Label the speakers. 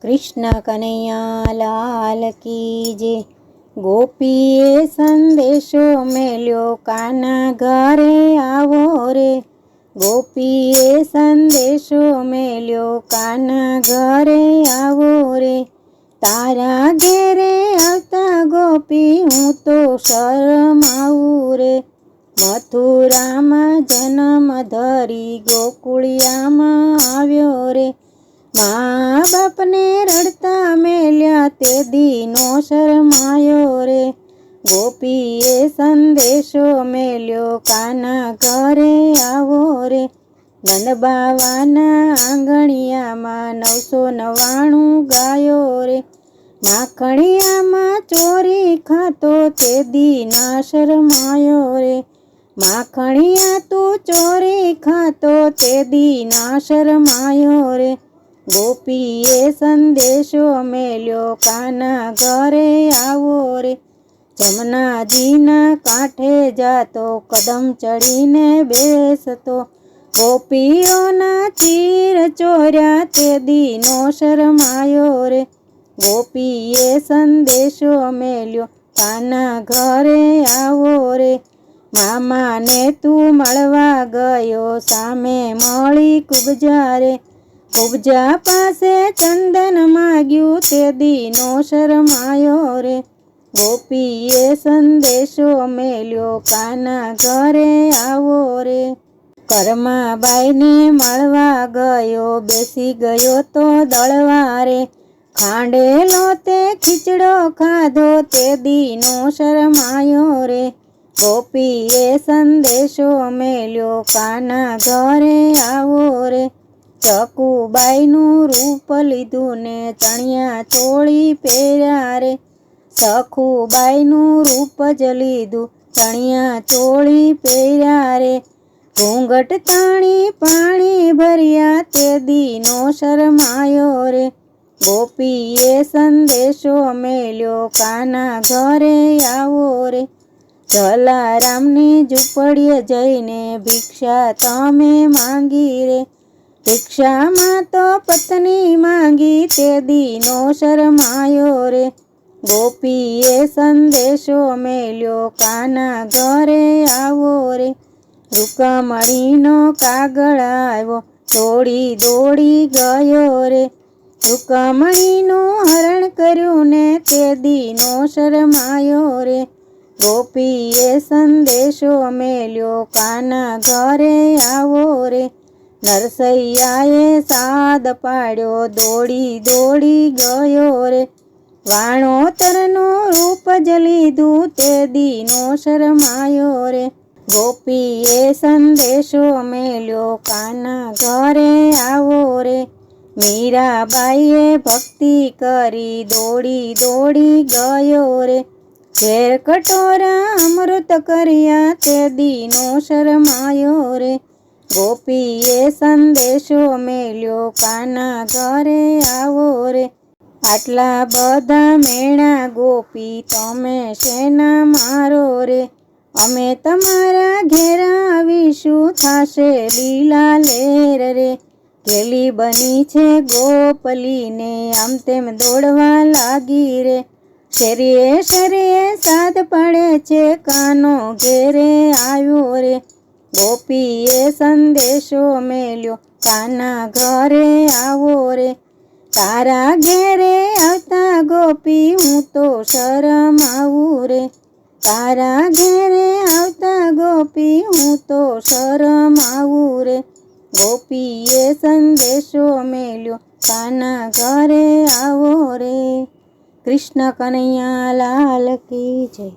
Speaker 1: કૃષ્ણ કનૈયા લાલ કી જય। ગોપીએ સંદેશો મેલ્યો કાના ઘરે આવો રે। ગોપીએ સંદેશો મેલ્યો કાના ઘરે આવો રે। તારા ઘેરે આવતા ગોપી હું તો શરમાવું રે। મથુરામાં જન્મ ધરી ગોકુળિયામાં આવ્યો રે। મા બાપને રડતા મેલ્યા તે દીનો શરમાયો રે। ગોપીએ સંદેશો મેલ્યો કાના ઘરે આવો રે। ગંધબાવાના આંગણિયામાં 999 ગાયો રે। માખણિયામાં ચોરી ખાતો તે દીના શરમાયો રે। માખણિયા તું ચોરી ખાતો તે દીના શરમાયો રે। ગોપીએ સંદેશો મેલ્યો કાના ઘરે આવો રે। જમનાજીના કાંઠે જાતો કદમ ચડીને બેસતો। ગોપીઓના ચીર ચોર્યા તે દીનો શરમાયો રે। ગોપીએ સંદેશો મેલ્યો કાના ઘરે આવો રે। મામાને તું મળવા ગયો સામે મળી કુબજા રે। કુબજા પાસે ચંદન માગ્યું તે દીનો શરમાયો રે। ગોપીએ સંદેશો મેલ્યો કાના ઘરે આવો રે। કરમાબાઈને મળવા ગયો બેસી ગયો તો દળવા રે। ખાંડેલો તે ખીચડો ખાધો તે દીનો શરમાયો રે। ગોપીએ સંદેશો મેલ્યો કાના ઘરે આવો રે। ચકુબાઈનું રૂપ લીધું ને ચણિયા ચોળી પહેર્યા રે। સખુબાઈનું રૂપ જ લીધું ચણિયા ચોળી પહેર્યા રે। ઘૂંઘટ તાણી પાણી ભર્યા તે દીનો શરમાયો રે। ગોપીએ સંદેશો મેલ્યો કાના ઘરે આવો રે। જલારામની ઝૂંપડીએ જઈને ભિક્ષા તમે માંગી રે। ભિક્ષામાં તો પત્ની માંગી તે દીનો શરમાયો રે। ગોપીએ સંદેશો મેલ્યો કાના ઘરે આવો રે। રૂકમણીનો કાગળ આવ્યો દોડી દોડી ગયો રે। રૂકમણીનું હરણ કર્યું ને તે દીનો શરમાયો રે। ગોપીએ સંદેશો મેલ્યો કાના ઘરે આવો રે। નરસૈયાએ સાદ પાડ્યો દોડી દોડી ગયો રે। વાણોતરનું રૂપ જ લીધું તે દીનો શરમાયો રે। ગોપીએ સંદેશો મેલ્યો કાના ઘરે આવો રે। મીરાબાઈએ ભક્તિ કરી દોડી દોડી ગયો રે। ઝેર કટોરા અમૃત કર્યા તે દીનો શરમાયો રે। ગોપીએ સંદેશો મેલ્યો કાના ઘરે આવો રે। આટલા બધા મેણા ગોપી તમે શેના મારો રે। અમે તમારા ઘેર આવીશું થાશે લીલા લેર રે। ઘેલી બની છે ગોપલીને આમ તેમ દોડવા લાગી રે। શેરીએ શેરીએ સાદ પડે છે કાનો ઘેરે આવ્યો રે। ગોપીએ સંદેશો મેલ્યો કાના ઘરે આવો રે। તારા ઘેરે આવતા ગોપી હું તો શરમાવું રે। તારા ઘેરે આવતા ગોપી હું તો શરમાવું રે। ગોપીએ સંદેશો મેલ્યો કાના ઘરે આવો રે। કૃષ્ણ કનૈયા લાલ કી જય।